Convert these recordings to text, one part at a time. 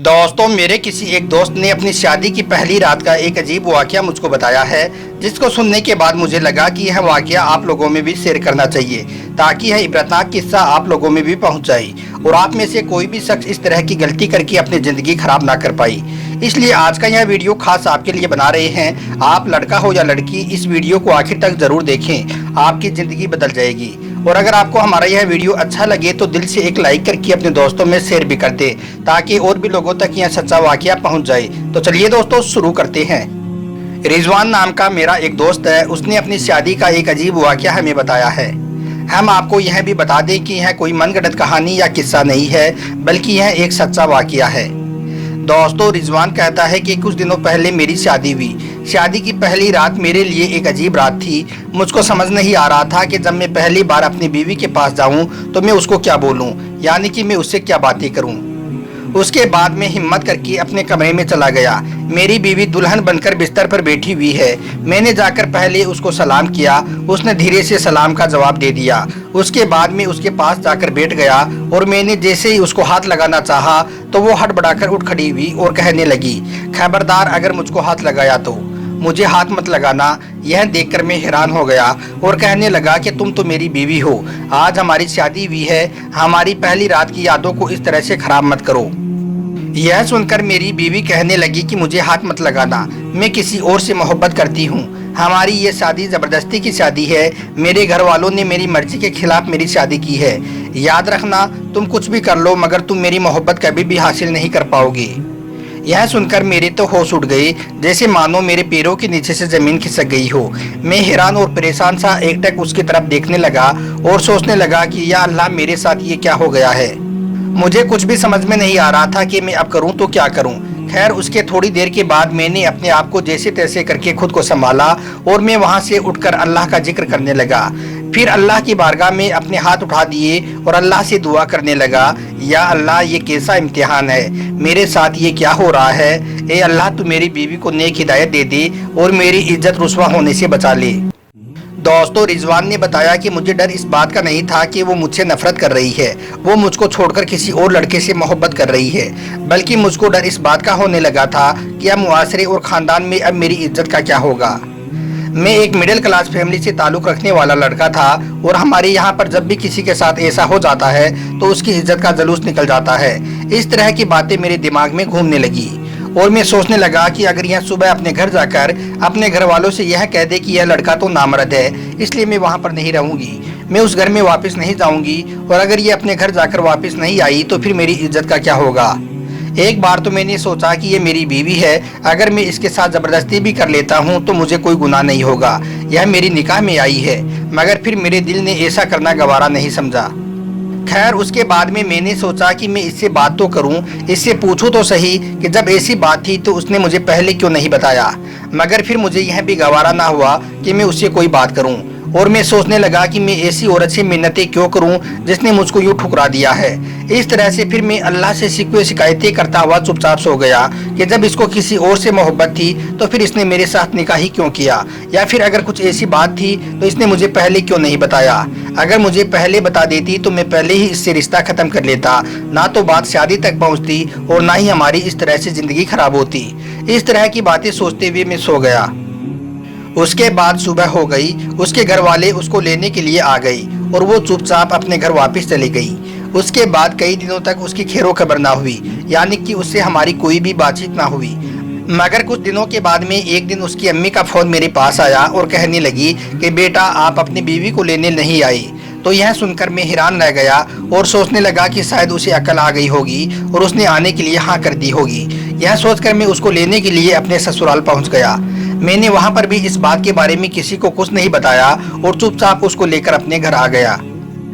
दोस्तों, मेरे किसी एक दोस्त ने अपनी शादी की पहली रात का एक अजीब वाकया मुझको बताया है, जिसको सुनने के बाद मुझे लगा कि यह वाकया आप लोगों में भी शेयर करना चाहिए ताकि यह इबरतनाक किस्सा आप लोगों में भी पहुंच जाए और आप में से कोई भी शख्स इस तरह की गलती करके अपनी ज़िंदगी खराब ना कर पाई। इसलिए आज का यह वीडियो खास आपके लिए बना रहे हैं। आप लड़का हो या लड़की, इस वीडियो को आखिर तक ज़रूर देखें, आपकी ज़िंदगी बदल जाएगी। और अगर आपको हमारा यह वीडियो अच्छा लगे तो दिल से एक लाइक करके अपने दोस्तों में शेयर भी कर दें ताकि और भी लोगों तक यह सच्चा वाकया पहुंच जाए। तो चलिए दोस्तों, शुरू करते हैं। रिजवान नाम का मेरा एक दोस्त है, उसने अपनी शादी का एक अजीब वाकया हमें बताया है। हम आपको यह भी बता दें कि यह कोई मनगढ़ंत कहानी या किस्सा नहीं है, बल्कि यह एक सच्चा वाकया है। दोस्तों, रिजवान कहता है कि कुछ दिनों पहले मेरी शादी हुई। शादी की पहली रात मेरे लिए एक अजीब रात थी। मुझको समझ नहीं आ रहा था कि जब मैं पहली बार अपनी बीवी के पास जाऊं तो मैं उसको क्या बोलूं, यानी कि मैं उससे क्या बातें करूं। उसके बाद मैं हिम्मत करके अपने कमरे में चला गया। मेरी बीवी दुल्हन बनकर बिस्तर पर बैठी हुई है। मैंने जाकर पहले उसको सलाम किया। उसने धीरे से सलाम का जवाब दे दिया। उसके बाद मैं उसके पास जाकर बैठ गया और मैंने जैसे ही उसको हाथ लगाना चाहा तो वो हड़बड़ाकर उठ खड़ी हुई और कहने लगी, खबरदार अगर मुझको हाथ लगाया तो मुझे हाथ मत लगाना। यह देखकर मैं हैरान हो गया और कहने लगा कि तुम तो मेरी बीवी हो, आज हमारी शादी हुई है, हमारी पहली रात की यादों को इस तरह से खराब मत करो। यह सुनकर मेरी बीवी कहने लगी कि मुझे हाथ मत लगाना, मैं किसी और से मोहब्बत करती हूँ। हमारी ये शादी ज़बरदस्ती की शादी है। मेरे घर वालों ने मेरी मर्जी के खिलाफ मेरी शादी की है। याद रखना, तुम कुछ भी कर लो मगर तुम मेरी मोहब्बत कभी भी हासिल नहीं कर पाओगे। यह सुनकर मेरे तो होश उड़ गए, जैसे मानो मेरे पैरों के नीचे से जमीन खिसक गई हो। मैं हैरान और परेशान सा एकटक उसकी तरफ देखने लगा और सोचने लगा कि या अल्लाह, मेरे साथ ये क्या हो गया है। मुझे कुछ भी समझ में नहीं आ रहा था कि मैं अब करूं तो क्या करूं। खैर, उसके थोड़ी देर के बाद मैंने अपने आप को जैसे तैसे करके खुद को संभाला और मैं वहां से उठकर अल्लाह का जिक्र करने लगा। फिर अल्लाह की बारगाह में अपने हाथ उठा दिए और अल्लाह से दुआ करने लगा, या अल्लाह, ये कैसा इम्तिहान है, मेरे साथ ये क्या हो रहा है। ए अल्लाह, तू मेरी बीवी को नेक हिदायत दे दे और मेरी इज्जत रुस्वा होने से बचा ले। दोस्तों, रिजवान ने बताया कि मुझे डर इस बात का नहीं था कि वो मुझसे नफरत कर रही है, वो मुझको छोड़कर किसी और लड़के से मोहब्बत कर रही है, बल्कि मुझको डर इस बात का होने लगा था कि अब मुआशरे और ख़ानदान में अब मेरी इज्जत का क्या होगा। मैं एक मिडिल क्लास फैमिली से ताल्लुक़ रखने वाला लड़का था और हमारे यहाँ पर जब भी किसी के साथ ऐसा हो जाता है तो उसकी इज्जत का जुलूस निकल जाता है। इस तरह की बातें मेरे दिमाग में घूमने लगी और मैं सोचने लगा कि अगर यह सुबह अपने घर जाकर अपने घर वालों से यह कह दे कि यह लड़का तो नामर्द है, इसलिए मैं वहाँ पर नहीं रहूँगी, मैं उस घर में वापस नहीं जाऊँगी, और अगर ये अपने घर जाकर वापस नहीं आई तो फिर मेरी इज्जत का क्या होगा। एक बार तो मैंने सोचा कि ये मेरी बीवी है, अगर मैं इसके साथ ज़बरदस्ती भी कर लेता हूँ तो मुझे कोई गुनाह नहीं होगा, यह मेरी निकाह में आई है। मगर फिर मेरे दिल ने ऐसा करना गवारा नहीं समझा। खैर, उसके बाद में मैंने सोचा कि मैं इससे बात तो करूं, इससे पूछूं तो सही कि जब ऐसी बात थी तो उसने मुझे पहले क्यों नहीं बताया। मगर फिर मुझे यह भी गवारा ना हुआ कि मैं उससे कोई बात करूं और मैं सोचने लगा कि मैं ऐसी औरत से मिन्नतें क्यों करूं जिसने मुझको यूँ ठुकरा दिया है। इस तरह से फिर मैं अल्लाह से शिकवे शिकायतें करता हुआ चुपचाप सो गया कि जब इसको किसी और से मोहब्बत थी तो फिर इसने मेरे साथ निकाह ही क्यों किया, या फिर अगर कुछ ऐसी बात थी तो इसने मुझे पहले क्यों नहीं बताया। अगर मुझे पहले बता देती तो मैं पहले ही इससे रिश्ता ख़त्म कर लेता, ना तो बात शादी तक पहुँचती और ना ही हमारी इस तरह से ज़िंदगी खराब होती। इस तरह की बातें सोचते हुए मैं सो गया। उसके बाद सुबह हो गई। उसके घर वाले उसको लेने के लिए आ गई और वो चुपचाप अपने घर वापस चली गई। उसके बाद कई दिनों तक उसकी खैरो खबर ना हुई, यानी कि उससे हमारी कोई भी बातचीत ना हुई। मगर कुछ दिनों के बाद में एक दिन उसकी अम्मी का फ़ोन मेरे पास आया और कहने लगी कि बेटा, आप अपनी बीवी को लेने नहीं आई। तो यह सुनकर मैं हैरान रह गया और सोचने लगा कि शायद उसे अकल आ गई होगी और उसने आने के लिए हाँ कर दी होगी। यह सोचकर मैं उसको लेने के लिए अपने ससुराल पहुंच गया। मैंने वहां पर भी इस बात के बारे में किसी को कुछ नहीं बताया और चुपचाप उसको लेकर अपने घर आ गया।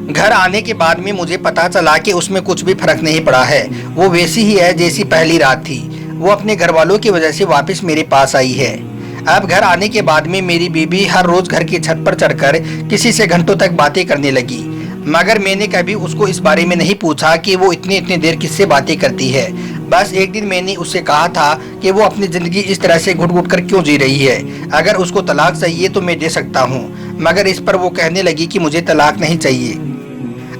घर आने के बाद में मुझे पता चला कि उसमें कुछ भी फर्क नहीं पड़ा है, वो वैसी ही है जैसी पहली रात थी। वो अपने घर वालों की वजह से वापस मेरे पास आई है। अब घर आने के बाद में मेरी बीबी हर रोज घर की छत पर चढ़कर किसी से घंटों तक बातें करने लगी, मगर मैंने कभी उसको इस बारे में नहीं पूछा कि वो इतनी देर किससे बातें करती है। बस एक दिन मैंने उससे कहा था कि वो अपनी ज़िंदगी इस तरह से घुट घुट कर क्यों जी रही है, अगर उसको तलाक चाहिए तो मैं दे सकता हूँ। मगर इस पर वो कहने लगी कि मुझे तलाक नहीं चाहिए।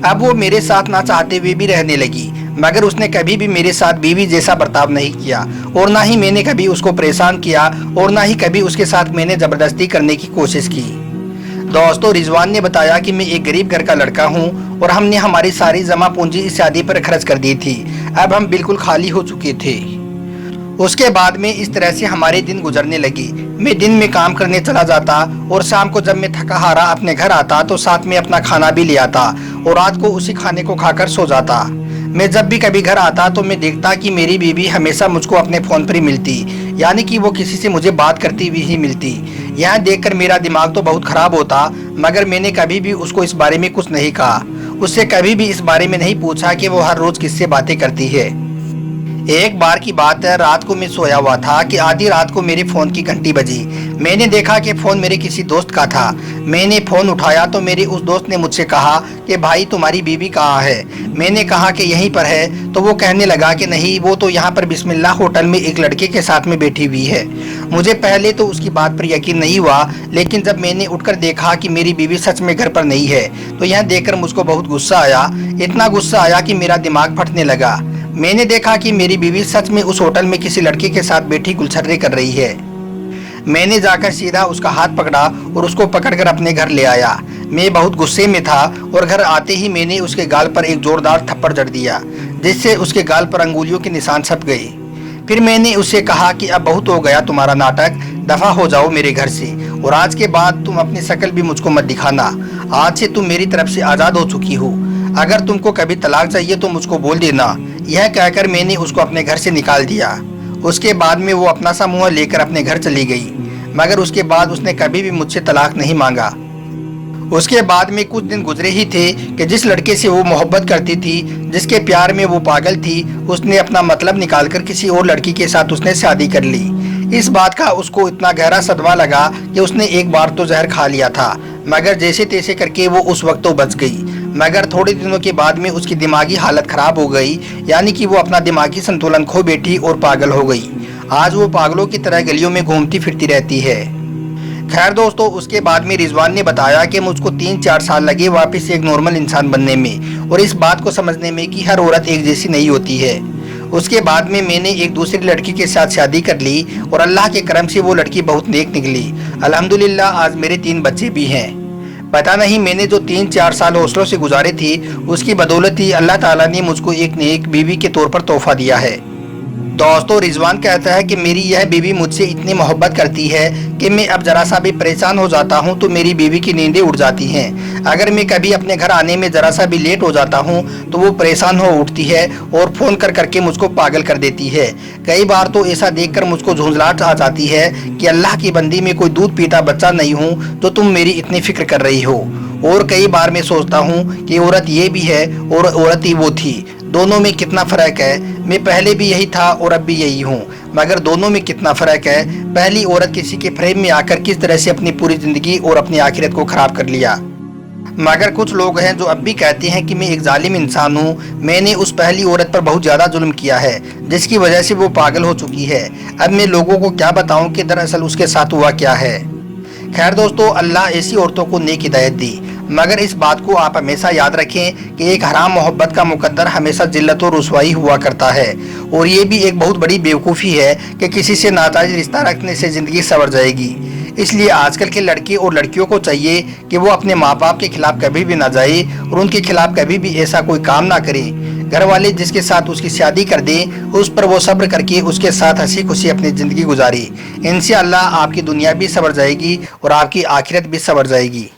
अब वो मेरे साथ ना चाहते हुए भी रहने लगी। मगर उसने कभी भी मेरे साथ बीवी जैसा बर्ताव नहीं किया और ना ही मैंने कभी उसको परेशान किया और ना ही कभी उसके साथ मैंने ज़बरदस्ती करने की कोशिश की। दोस्तों, रिजवान ने बताया कि मैं एक गरीब घर का लड़का हूं और हमने हमारी सारी जमा पूंजी इस शादी पर खर्च कर दी थी। अब हम बिल्कुल खाली हो चुके थे। उसके बाद में इस तरह से हमारे दिन गुजरने लगी। मैं दिन में काम करने चला जाता और शाम को जब मैं थका हारा अपने घर आता तो साथ में अपना खाना भी ले आता और रात को उसी खाने को खाकर सो जाता। मैं जब भी कभी घर आता तो मैं देखता कि मेरी बीवी हमेशा मुझको अपने फ़ोन पर ही मिलती, यानी कि वो किसी से मुझे बात करती हुई ही मिलती। यह देखकर मेरा दिमाग तो बहुत ख़राब होता, मगर मैंने कभी भी उसको इस बारे में कुछ नहीं कहा। उससे कभी भी इस बारे में नहीं पूछा कि वो हर रोज़ किससे बातें करती है। एक बार की बात है, रात को मैं सोया हुआ था कि आधी रात को मेरे फ़ोन की घंटी बजी। मैंने देखा कि फ़ोन मेरे किसी दोस्त का था। मैंने फ़ोन उठाया तो मेरे उस दोस्त ने मुझसे कहा कि भाई तुम्हारी बीवी कहाँ है। मैंने कहा कि यहीं पर है। तो वो कहने लगा कि नहीं, वो तो यहाँ पर बिस्मिल्लाह होटल में एक लड़के के साथ में बैठी हुई है। मुझे पहले तो उसकी बात पर यकीन नहीं हुआ, लेकिन जब मैंने उठकर देखा कि मेरी बीवी सच में घर पर नहीं है तो यह देखकर मुझको बहुत गुस्सा आया। इतना गुस्सा आया कि मेरा दिमाग फटने लगा। मैंने देखा कि मेरी बीवी सच में उस होटल में किसी लड़के के साथ बैठी गुलछर्रे कर रही है। मैंने जाकर सीधा उसका हाथ पकड़ा और उसको पकड़कर अपने घर ले आया। मैं बहुत गुस्से में था और घर आते ही मैंने उसके गाल पर एक जोरदार थप्पड़ जड़ दिया, जिससे उसके गाल पर अंगुलियों के निशान छप गए। फिर मैंने उससे कहा कि अब बहुत हो गया तुम्हारा नाटक, दफा हो जाओ मेरे घर से और आज के बाद तुम अपनी शक्ल भी मुझको मत दिखाना। आज से तुम मेरी तरफ से आज़ाद हो चुकी हो। अगर तुमको कभी तलाक चाहिए तो मुझको बोल देना। यह कहकर मैंने उसको अपने घर से निकाल दिया। उसके बाद में वो अपना सा मुँह लेकर अपने घर चली गई, मगर उसके बाद उसने कभी भी मुझसे तलाक नहीं मांगा। उसके बाद में कुछ दिन गुजरे ही थे कि जिस लड़के से वो मोहब्बत करती थी, जिसके प्यार में वो पागल थी, उसने अपना मतलब निकालकर किसी और लड़की के साथ उसने शादी कर ली। इस बात का उसको इतना गहरा सदमा लगा कि उसने एक बार तो जहर खा लिया था, मगर जैसे तैसे करके वो उस वक्त तो बच गई। मगर थोड़े दिनों के बाद में उसकी दिमागी हालत ख़राब हो गई, यानी कि वो अपना दिमागी संतुलन खो बैठी और पागल हो गई। आज वो पागलों की तरह गलियों में घूमती फिरती रहती है। खैर दोस्तों, उसके बाद में रिजवान ने बताया कि मुझको 3-4 साल लगे वापस एक नॉर्मल इंसान बनने में और इस बात को समझने में कि हर औरत एक जैसी नहीं होती है। उसके बाद में मैंने एक दूसरी लड़की के साथ शादी कर ली और अल्लाह के करम से वो लड़की बहुत नेक निकली। अल्हम्दुलिल्लाह आज मेरे 3 बच्चे भी हैं। पता नहीं मैंने जो 3-4 साल हौसलों से गुजारे थी, उसकी बदौलत ही अल्लाह ताला ने मुझको एक नेक बीवी के तौर पर तोहफा दिया है। दोस्तों, रिजवान कहता है कि मेरी यह बीवी मुझसे इतनी मोहब्बत करती है कि मैं अब ज़रा सा भी परेशान हो जाता हूं तो मेरी बीवी की नींदें उड़ जाती हैं। अगर मैं कभी अपने घर आने में ज़रा सा भी लेट हो जाता हूं तो वो परेशान हो उठती है और फ़ोन कर करके मुझको पागल कर देती है। कई बार तो ऐसा देखकर मुझको झुंझलाहट आ जाती है कि अल्लाह की बंदी में कोई दूध पीता बच्चा नहीं हूँ तो तुम मेरी इतनी फ़िक्र कर रही हो। और कई बार मैं सोचता हूँ कि औरत ये भी है और औरत ही वो थी, दोनों में कितना फ़र्क है। मैं पहले भी यही था और अब भी यही हूँ, मगर दोनों में कितना फ़र्क है। पहली औरत किसी के फ्रेम में आकर किस तरह से अपनी पूरी ज़िंदगी और अपनी आखिरत को ख़राब कर लिया। मगर कुछ लोग हैं जो अब भी कहते हैं कि मैं एक जालिम इंसान हूँ। मैंने उस पहली औरत पर बहुत ज़्यादा जुल्म किया है, जिसकी वजह से वो पागल हो चुकी है। अब मैं लोगों को क्या बताऊँ कि दरअसल उसके साथ हुआ क्या है। खैर दोस्तों, अल्लाह ऐसी औरतों को नेक हिदायत दी, मगर इस बात को आप हमेशा याद रखें कि एक हराम मोहब्बत का मुकद्दर हमेशा जिल्लत और रुसवाई हुआ करता है। और ये भी एक बहुत बड़ी बेवकूफ़ी है कि किसी से नाजायज़ रिश्ता रखने से ज़िंदगी संवर जाएगी। इसलिए आजकल के लड़के और लड़कियों को चाहिए कि वो अपने माँ बाप के खिलाफ कभी भी ना जाए और उनके खिलाफ कभी भी ऐसा कोई काम ना करे। घर वाले जिसके साथ उसकी शादी कर दें, उस पर वो सब्र करके उसके साथ हंसी खुशी अपनी ज़िंदगी गुजारे। इंशाअल्लाह आपकी दुनिया भी संवर जाएगी और आपकी आखिरत भी संवर जाएगी।